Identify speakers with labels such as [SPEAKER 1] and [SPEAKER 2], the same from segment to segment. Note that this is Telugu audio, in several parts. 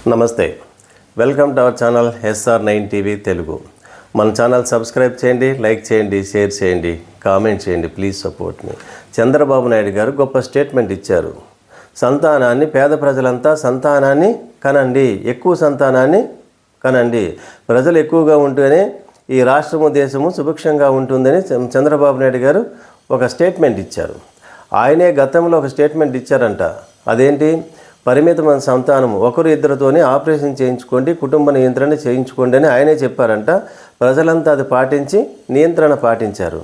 [SPEAKER 1] నమస్తే, welcome to our channel SR9 TV Telugu. మన ఛానల్ సబ్స్క్రైబ్ చేయండి, లైక్ చేయండి, షేర్ చేయండి, కామెంట్ చేయండి. ప్లీజ్ సపోర్ట్ మీ. చంద్రబాబు నాయుడు గారు గొప్ప స్టేట్మెంట్ ఇచ్చారు. సంతానాన్ని, పేద ప్రజలంతా సంతానాన్ని కనండి, ఎక్కువ సంతానాన్ని కనండి, ప్రజలు ఎక్కువగా ఉంటేనే ఈ రాష్ట్రము దేశము సుభిక్షంగా ఉంటుందని చంద్రబాబు నాయుడు గారు ఒక స్టేట్మెంట్ ఇచ్చారు. ఆయనే గతంలో ఒక స్టేట్మెంట్ ఇచ్చారంట. అదేంటి? పరిమితమైన సంతానం, ఒకరు ఇద్దరితోనే ఆపరేషన్ చేయించుకోండి, కుటుంబ నియంత్రణ చేయించుకోండి అని ఆయనే చెప్పారంట. ప్రజలంతా అది పాటించి నియంత్రణ పాటించారు.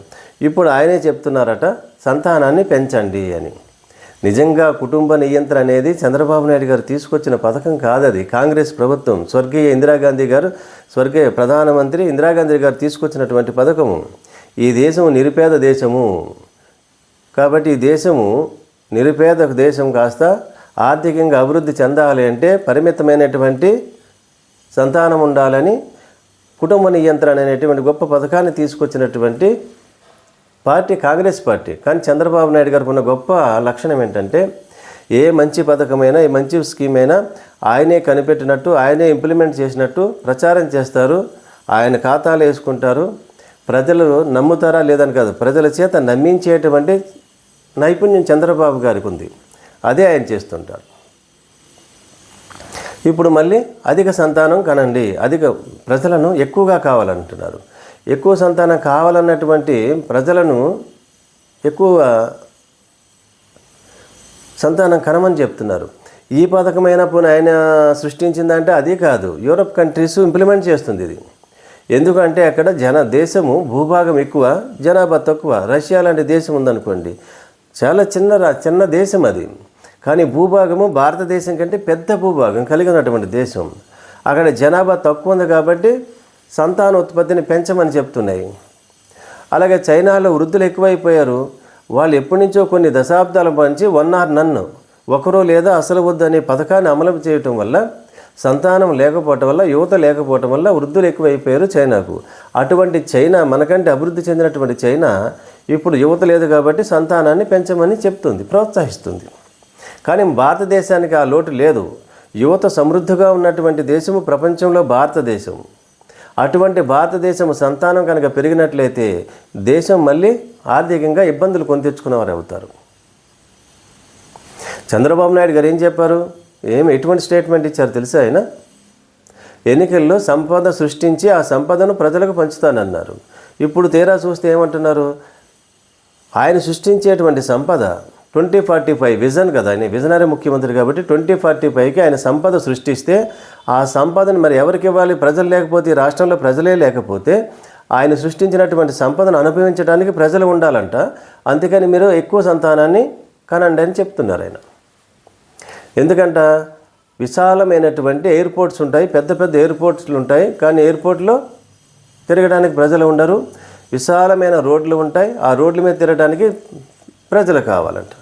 [SPEAKER 1] ఇప్పుడు ఆయనే చెప్తున్నారట సంతానాన్ని పెంచండి అని. నిజంగా కుటుంబ నియంత్రణ అనేది చంద్రబాబు నాయుడు గారు తీసుకొచ్చిన పథకం కాదది. కాంగ్రెస్ ప్రభుత్వం, స్వర్గీయ ప్రధానమంత్రి ఇందిరాగాంధీ గారు తీసుకొచ్చినటువంటి పథకము. ఈ దేశము నిరుపేద దేశము కాబట్టి ఈ దేశము నిరుపేద దేశం కాస్త ఆర్థికంగా అభివృద్ధి చెందాలి అంటే పరిమితమైనటువంటి సంతానం ఉండాలని కుటుంబ నియంత్రణ అనేటువంటి గొప్ప పథకాన్ని తీసుకొచ్చినటువంటి పార్టీ కాంగ్రెస్ పార్టీ. కానీ చంద్రబాబు నాయుడు గారికి ఉన్న గొప్ప లక్షణం ఏంటంటే ఏ మంచి పథకమైనా, ఏ మంచి స్కీమ్ అయినా ఆయనే కనిపెట్టినట్టు, ఆయనే ఇంప్లిమెంట్ చేసినట్టు ప్రచారం చేస్తారు. ఆయన ఖాతాలు వేసుకుంటారు. ప్రజలు నమ్ముతారా లేదని కాదు, ప్రజల చేత నమ్మించేటువంటి నైపుణ్యం చంద్రబాబు గారికి ఉంది. అదే ఆయన చేస్తుంటారు. ఇప్పుడు మళ్ళీ అధిక సంతానం కనండి, ప్రజలను ఎక్కువగా కావాలంటున్నారు. ఎక్కువ సంతానం కావాలన్నటువంటి ప్రజలను ఎక్కువ సంతానం కనమని చెప్తున్నారు. ఈ పథకమైన పోనీ ఆయన సృష్టించిందంటే అది కాదు, యూరప్ కంట్రీస్ ఇంప్లిమెంట్ చేస్తుంది ఇది. ఎందుకంటే అక్కడ దేశము భూభాగం ఎక్కువ, జనాభా తక్కువ. రష్యా లాంటి దేశం ఉందనుకోండి, చాలా చిన్న దేశం అది. కానీ భూభాగము భారతదేశం కంటే పెద్ద భూభాగం కలిగి ఉన్నటువంటి దేశం. అక్కడ జనాభా తక్కువ ఉంది కాబట్టి సంతానోత్పత్తిని పెంచమని చెప్తున్నాయి. అలాగే చైనాలో వృద్ధులు ఎక్కువైపోయారు. వాళ్ళు ఎప్పటి నుంచో కొన్ని దశాబ్దాల నుంచి వన్ ఆర్ నన్, ఒకరో లేదా అసలు వద్దు అనే పథకాన్ని అమలు చేయటం వల్ల సంతానం లేకపోవటం వల్ల, యువత లేకపోవటం వల్ల వృద్ధులు ఎక్కువైపోయారు చైనాకు. అటువంటి చైనా, మనకంటే అభివృద్ధి చెందినటువంటి చైనా ఇప్పుడు యువత లేదు కాబట్టి సంతానాన్ని పెంచమని చెప్తుంది, ప్రోత్సహిస్తుంది. కానీ భారతదేశానికి ఆ లోటు లేదు. యువత సమృద్ధిగా ఉన్నటువంటి దేశము ప్రపంచంలో భారతదేశం. అటువంటి భారతదేశం సంతానం కనుక పెరిగినట్లయితే దేశం మళ్ళీ ఆర్థికంగా ఇబ్బందులు కొని తెచ్చుకునేవారు అవుతారు. చంద్రబాబు నాయుడు గారు ఏం చెప్పారు? ఎటువంటి స్టేట్మెంట్ ఇచ్చారు తెలుసా? ఆయన ఎన్నికల్లో సంపద సృష్టించి ఆ సంపదను ప్రజలకు పంచుతానన్నారు. ఇప్పుడు తీరా చూస్తే ఏమంటున్నారు? ఆయన సృష్టించేటువంటి సంపద 2045 విజన్ కదా, ఆయన విజనరీ ముఖ్యమంత్రి కాబట్టి 2045కి ఆయన సంపద సృష్టిస్తే ఆ సంపదను మరి ఎవరికి ఇవ్వాలి? ప్రజలు లేకపోతే, రాష్ట్రంలో ప్రజలే లేకపోతే ఆయన సృష్టించినటువంటి సంపదను అనుభవించడానికి ప్రజలు ఉండాలంట. అందుకని మీరు ఎక్కువ సంతానాన్ని కనండి అని చెప్తున్నారు ఆయన. ఎందుకంట విశాలమైనటువంటి ఎయిర్పోర్ట్స్ ఉంటాయి, పెద్ద పెద్ద ఎయిర్పోర్ట్స్లు ఉంటాయి. కానీ ఎయిర్పోర్ట్లో తిరగడానికి ప్రజలు ఉండరు. విశాలమైన రోడ్లు ఉంటాయి, ఆ రోడ్ల మీద తిరగడానికి ప్రజలు కావాలంట.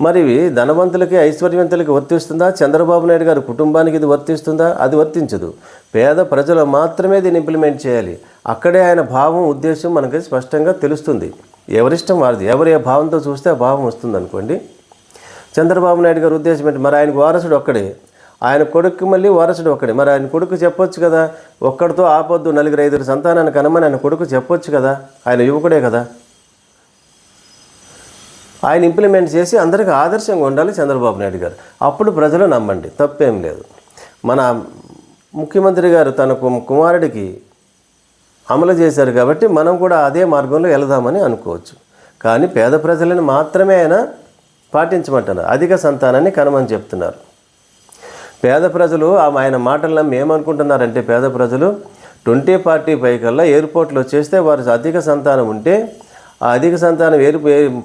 [SPEAKER 1] మరి ధనవంతులకి, ఐశ్వర్యవంతులకి వర్తిస్తుందా? చంద్రబాబు నాయుడు గారి కుటుంబానికి ఇది వర్తిస్తుందా? అది వర్తించదు. పేద ప్రజలు మాత్రమే దీన్ని ఇంప్లిమెంట్ చేయాలి. అక్కడే ఆయన భావం, ఉద్దేశం మనకి స్పష్టంగా తెలుస్తుంది. ఎవరిష్టం వారిది, ఎవరు ఏ భావంతో చూస్తే ఆ భావం వస్తుంది అనుకోండి. చంద్రబాబు నాయుడు గారి ఉద్దేశం ఏంటి? మరి ఆయనకు వారసుడు ఒక్కడే, ఆయన కొడుకు మళ్ళీ వారసుడు ఒక్కడే. మరి ఆయన కొడుకు చెప్పొచ్చు కదా, ఒక్కడితో ఆపొద్దు, 4-5 సంతానాన్ని కనమని ఆయన కొడుకు చెప్పొచ్చు కదా, ఆయన యువకుడే కదా. ఆయన ఇంప్లిమెంట్ చేసి అందరికీ ఆదర్శంగా ఉండాలి చంద్రబాబు నాయుడు గారు. అప్పుడు ప్రజలు నమ్మండి, తప్పేం లేదు. మన ముఖ్యమంత్రి గారు తన కుమారుడికి అమలు చేశారు కాబట్టి మనం కూడా అదే మార్గంలో వెళదామని అనుకోవచ్చు. కానీ పేద ప్రజలను మాత్రమే ఆయన పాటించమంటున్నారు. అధిక సంతానాన్ని కనమని చెప్తున్నారు. పేద ప్రజలు ఆయన మాటలను ఏమనుకుంటున్నారంటే, పేద ప్రజలు 2045 కల్లా ఎయిర్పోర్ట్లో వచ్చేస్తే వారు అధిక సంతానం ఉంటే ఆ అధిక సంతానం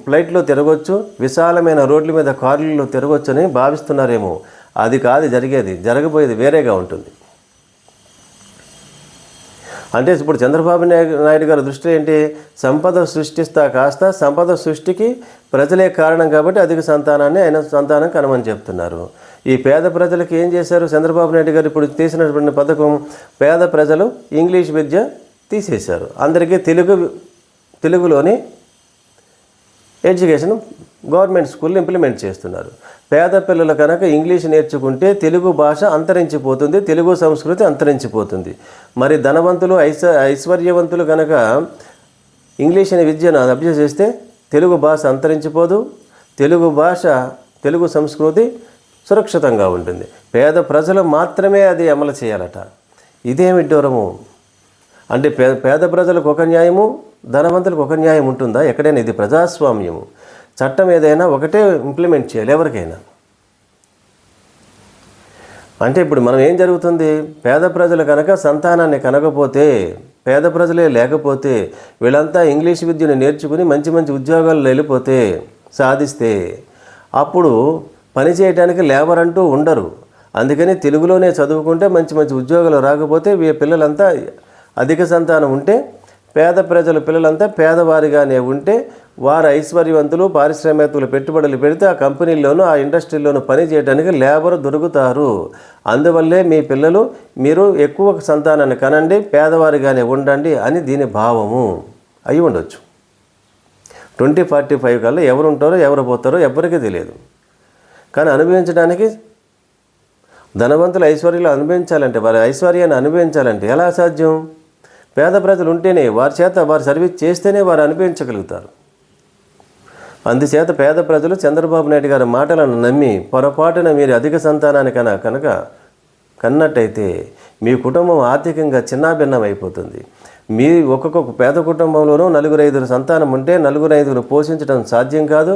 [SPEAKER 1] ఫ్లైట్లో తిరగవచ్చు, విశాలమైన రోడ్ల మీద కార్లలో తిరగవచ్చు అని భావిస్తున్నారేమో. అది కాదు జరిగేది, జరగబోయేది వేరేగా ఉంటుంది. అంటే ఇప్పుడు చంద్రబాబు నాయుడు గారి దృష్టి ఏంటి? సంపద సృష్టిస్తా కాస్త సంపద సృష్టికి ప్రజలే కారణం కాబట్టి అధిక సంతానాన్ని ఆయన సంతానం కనమని చెప్తున్నారు. ఈ పేద ప్రజలకు ఏం చేశారు చంద్రబాబు నాయుడు గారు? ఇప్పుడు తీసినటువంటి పథకం, పేద ప్రజలు ఇంగ్లీష్ విద్య తీసేశారు, అందరికీ తెలుగులోని ఎడ్యుకేషన్ గవర్నమెంట్ స్కూల్లో ఇంప్లిమెంట్ చేస్తున్నారు. పేద పిల్లలు కనుక ఇంగ్లీష్ నేర్చుకుంటే తెలుగు భాష అంతరించిపోతుంది, తెలుగు సంస్కృతి అంతరించిపోతుంది. మరి ధనవంతులు ఐశ్వర్యవంతులు కనుక ఇంగ్లీష్ అనే విద్యను అభ్యసిస్తే తెలుగు భాష అంతరించిపోదు, తెలుగు భాష తెలుగు సంస్కృతి సురక్షితంగా ఉంటుంది. పేద ప్రజలు మాత్రమే అది అమలు చేయాలట. ఇదేమి విడ్డూరము! అంటే పేద ప్రజలకు ఒక న్యాయము, ధనవంతులకు ఒక న్యాయం ఉంటుందా ఎక్కడైనా? ఇది ప్రజాస్వామ్యము. చట్టం ఏదైనా ఒకటే ఇంప్లిమెంట్ చేయాలి ఎవరికైనా. అంటే ఇప్పుడు మనం ఏం జరుగుతుంది, పేద ప్రజలు కనుక సంతానాన్ని కనకపోతే, పేద ప్రజలే లేకపోతే, వీళ్ళంతా ఇంగ్లీష్ విద్యను నేర్చుకుని మంచి మంచి ఉద్యోగాల్లో వెళ్ళిపోతే సాధిస్తే అప్పుడు పని చేయడానికి లేబర్ అంటూ ఉండరు. అందుకని తెలుగులోనే చదువుకుంటే మంచి మంచి ఉద్యోగాలు రాకపోతే పిల్లలంతా అధిక సంతానం ఉంటే, పేద ప్రజల పిల్లలంతా పేదవారిగానే ఉంటే వారు ఐశ్వర్యవంతులు, పారిశ్రామికవేత్తలు పెట్టుబడులు పెడితే ఆ కంపెనీల్లోనూ ఆ ఇండస్ట్రీల్లోనూ పని చేయడానికి లేబర్ దొరుకుతారు. అందువల్లే మీ పిల్లలు మీరు ఎక్కువ సంతానాన్ని కనండి, పేదవారిగానే ఉండండి అని దీని భావము అయి ఉండొచ్చు. 2045 కల్లా ఎవరు ఉంటారో ఎవరు పోతారో ఎవరికీ తెలియదు. కానీ అనుభవించడానికి ధనవంతుల ఐశ్వర్యాలు అనుభవించాలంటే, వారి ఐశ్వర్యాన్ని అనుభవించాలంటే ఎలా సాధ్యం? పేద ప్రజలు ఉంటేనే, వారి చేత వారు సర్వీస్ చేస్తేనే వారు అనుభవించగలుగుతారు. అందుచేత పేద ప్రజలు చంద్రబాబు నాయుడు గారి మాటలను నమ్మి పొరపాటున మీరు అధిక సంతానాన్ని కనుక కన్నట్టయితే మీ కుటుంబం ఆర్థికంగా చిన్నాభిన్నం అయిపోతుంది. మీ ఒక్కొక్క పేద కుటుంబంలోనూ 4-5 సంతానం ఉంటే 4-5 పోషించడం సాధ్యం కాదు,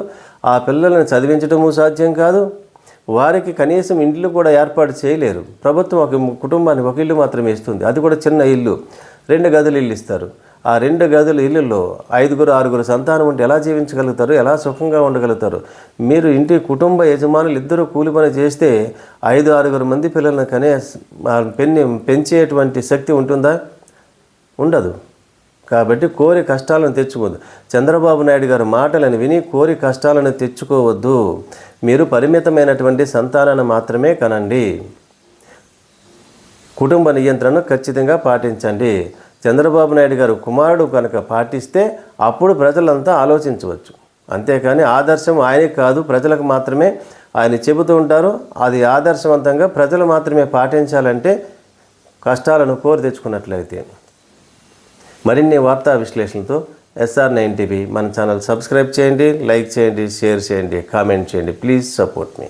[SPEAKER 1] ఆ పిల్లల్ని చదివించడము సాధ్యం కాదు, వారికి కనీసం ఇండ్లు కూడా ఏర్పాటు చేయలేరు. ప్రభుత్వం ఒక కుటుంబానికి ఒక ఇల్లు మాత్రమే ఇస్తుంది, అది కూడా చిన్న ఇల్లు, 2 గదులు ఇల్లు ఇస్తారు. ఆ 2 గదుల ఇల్లుల్లో 5-6 సంతానం ఉంటే ఎలా జీవించగలుగుతారు, ఎలా సుఖంగా ఉండగలుగుతారు? మీరు ఇంటి కుటుంబ యజమానులు ఇద్దరు కూలి పని చేస్తే 5-6 మంది పిల్లలను పెంచేటువంటి శక్తి ఉంటుందా? ఉండదు. కాబట్టి కోరి కష్టాలను తెచ్చుకోవద్దు. చంద్రబాబు నాయుడు గారి మాటలను విని కోరి కష్టాలను తెచ్చుకోవద్దు. మీరు పరిమితమైనటువంటి సంతానాన్ని మాత్రమే కనండి. కుటుంబ నియంత్రణను ఖచ్చితంగా పాటించండి. చంద్రబాబు నాయుడు గారు కుమారుడు కనుక పాటిస్తే అప్పుడు ప్రజలంతా ఆలోచించవచ్చు. అంతేకాని ఆదర్శం ఆయనకి కాదు, ప్రజలకు మాత్రమే ఆయన చెబుతూ ఉంటారు. అది ఆదర్శవంతంగా ప్రజలు మాత్రమే పాటించాలంటే కష్టాలను కోరి తెచ్చుకున్నట్లయితే. మరిన్ని వార్తా విశ్లేషణలతో SR9 TV మన ఛానల్ సబ్స్క్రైబ్ చేయండి, లైక్ చేయండి, షేర్ చేయండి, కామెంట్ చేయండి. Please support me.